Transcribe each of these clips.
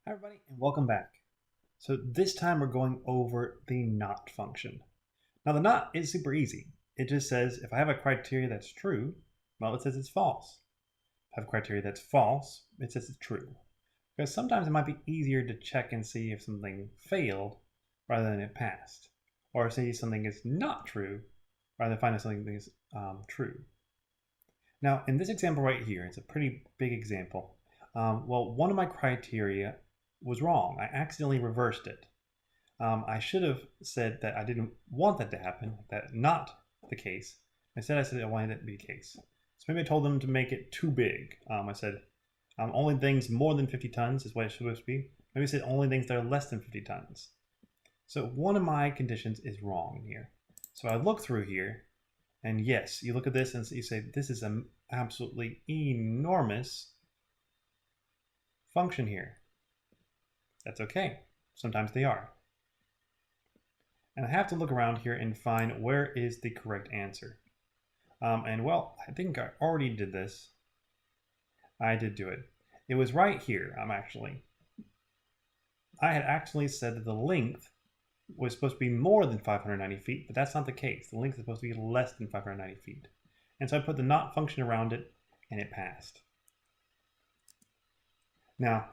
Hi everybody and welcome back. So this time we're going over the not function. Now the not is super easy. It just says if I have a criteria that's true, well it says it's false. If I have a criteria that's false, it says it's true. Because sometimes it might be easier to check and see if something failed rather than it passed. Or say something is not true rather than finding something is true. Now in this example right here, it's a pretty big example. Well, one of my criteria was wrong. I accidentally reversed it. I should have said that I didn't want that to happen, that not the case. Instead, I said I wanted it to be the case. So maybe I told them to make it too big. I said only things more than 50 tons is what it's supposed to be. Maybe I said only things that are less than 50 tons. So one of my conditions is wrong here. So I look through here, and yes, you look at this and you say, this is an absolutely enormous function here. That's okay. Sometimes they are. And I have to look around here and find where is the correct answer. And well, I think I already did this. I did do it. It was right here, I had actually said that the length was supposed to be more than 590 feet, but that's not the case. The length is supposed to be less than 590 feet. And so I put the not function around it, and it passed. Now,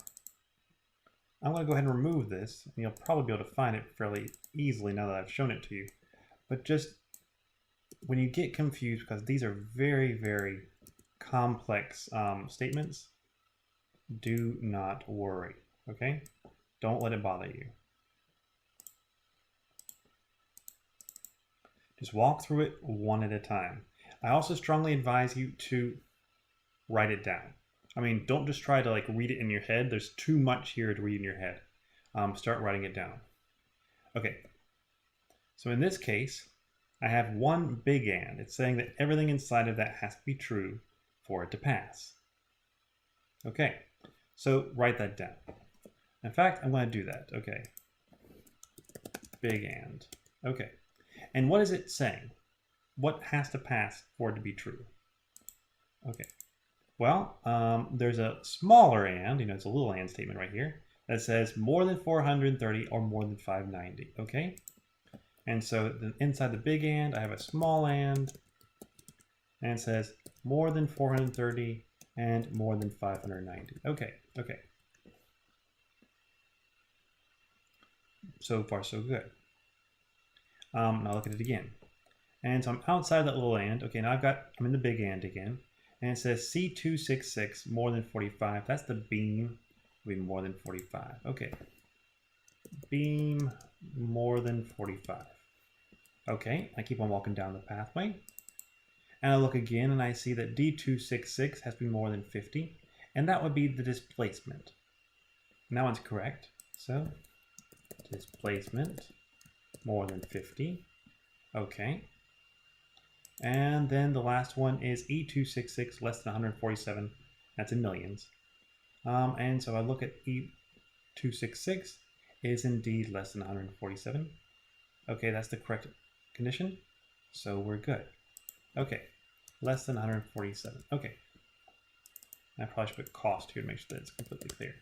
I'm going to go ahead and remove this, and you'll probably be able to find it fairly easily now that I've shown it to you. But just when you get confused, because these are very, very complex statements, do not worry, okay? Don't let it bother you. Just walk through it one at a time. I also strongly advise you to write it down. I mean, don't just try to read it in your head. There's too much here to read in your head. Start writing it down. Okay. So in this case, I have one big and. It's saying that everything inside of that has to be true for it to pass. Okay. So write that down. In fact, I'm going to do that. Okay. Big and. Okay. And what is it saying? What has to pass for it to be true? Okay. Well, there's a smaller and, it's a little and statement right here that says more than 430 or more than 590, okay? And so inside the big and, I have a small and it says more than 430 and more than 590. Okay, okay. So far, so good. Now look at it again. And so I'm outside that little and. Okay, now I'm in the big and again. And it says C266 more than 45. That's the beam will be more than 45. Okay. Beam more than 45. Okay, I keep on walking down the pathway. And I look again and I see that D266 has to be more than 50. And that would be the displacement. And that one's correct. So displacement more than 50. Okay. And then the last one is E266 less than 147. That's in millions. And so I look at E266 is indeed less than 147. Okay, that's the correct condition. So we're good. Okay, less than 147. Okay. I probably should put cost here to make sure that it's completely clear.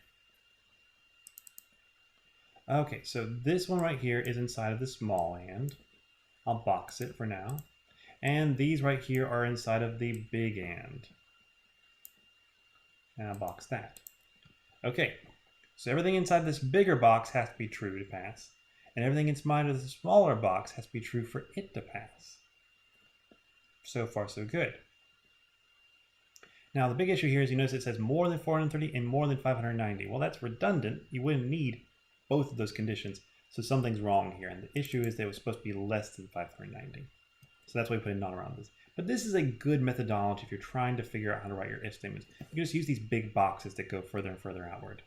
Okay, so this one right here is inside of the small and. I'll box it for now. And these right here are inside of the big and. And I'll box that. Okay, so everything inside this bigger box has to be true to pass. And everything inside of the smaller box has to be true for it to pass. So far, so good. Now, the big issue here is you notice it says more than 430 and more than 590. Well, that's redundant. You wouldn't need both of those conditions. So something's wrong here. And the issue is that it was supposed to be less than 590. So that's why we put a not around this. But this is a good methodology if you're trying to figure out how to write your if statements. You can just use these big boxes that go further and further outward.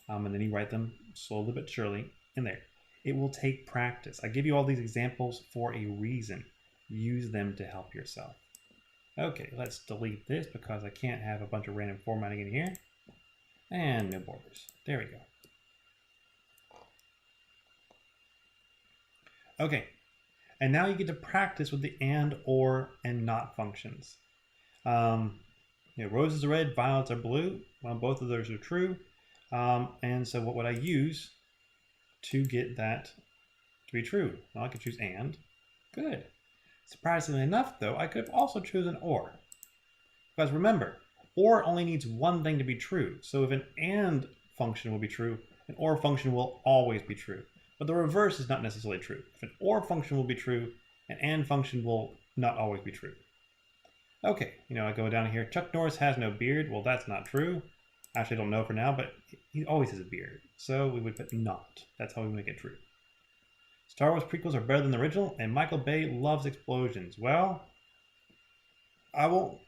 And then you write them slowly but surely in there. It will take practice. I give you all these examples for a reason. Use them to help yourself. Okay, let's delete this because I can't have a bunch of random formatting in here. And no borders. There we go. Okay. And now you get to practice with the and, or, and not functions. Roses are red, violets are blue. Well, both of those are true. And so what would I use to get that to be true? Well, I could choose and. Good. Surprisingly enough, though, I could have also chosen or. Because remember, or only needs one thing to be true. So if an and function will be true, an or function will always be true. But the reverse is not necessarily true. If an or function will be true, an and function will not always be true. Okay, I go down here. Chuck Norris has no beard. Well, that's not true. I actually don't know for now, but he always has a beard. So we would put not. That's how we make it true. Star Wars prequels are better than the original, and Michael Bay loves explosions. Well, I won't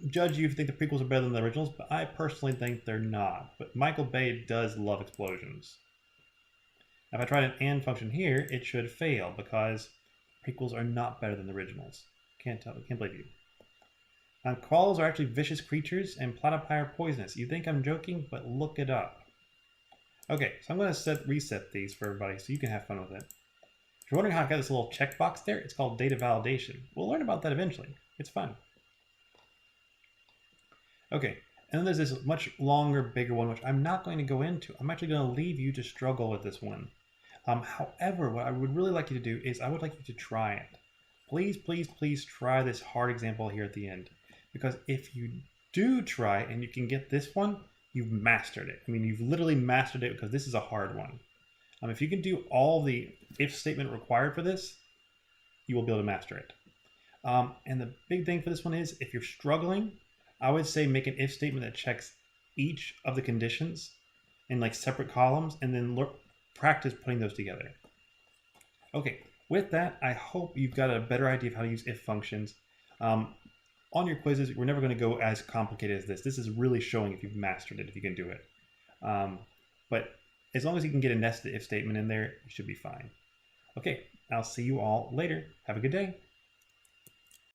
judge you if you think the prequels are better than the originals, but I personally think they're not. But Michael Bay does love explosions. Now, if I try an and function here, it should fail because prequels are not better than the originals. Can't believe you. Koalas are actually vicious creatures, and platypi are poisonous. You think I'm joking, but look it up. Okay, so I'm going to reset these for everybody so you can have fun with it. If you're wondering how I got this little checkbox there, it's called data validation. We'll learn about that eventually. It's fun. Okay, and then there's this much longer, bigger one, which I'm not going to go into. I'm actually going to leave you to struggle with this one. However, what I would really like you to do is I would like you to try it. Please, please, please try this hard example here at the end. Because if you do try and you can get this one, you've mastered it. I mean, you've literally mastered it because this is a hard one. If you can do all the if statement required for this, you will be able to master it. And the big thing for this one is if you're struggling, I would say make an if statement that checks each of the conditions in like separate columns and then practice putting those together. Okay, with that, I hope you've got a better idea of how to use if functions. On your quizzes, we're never going to go as complicated as this. This is really showing if you've mastered it, if you can do it. But as long as you can get a nested if statement in there, you should be fine. Okay, I'll see you all later. Have a good day.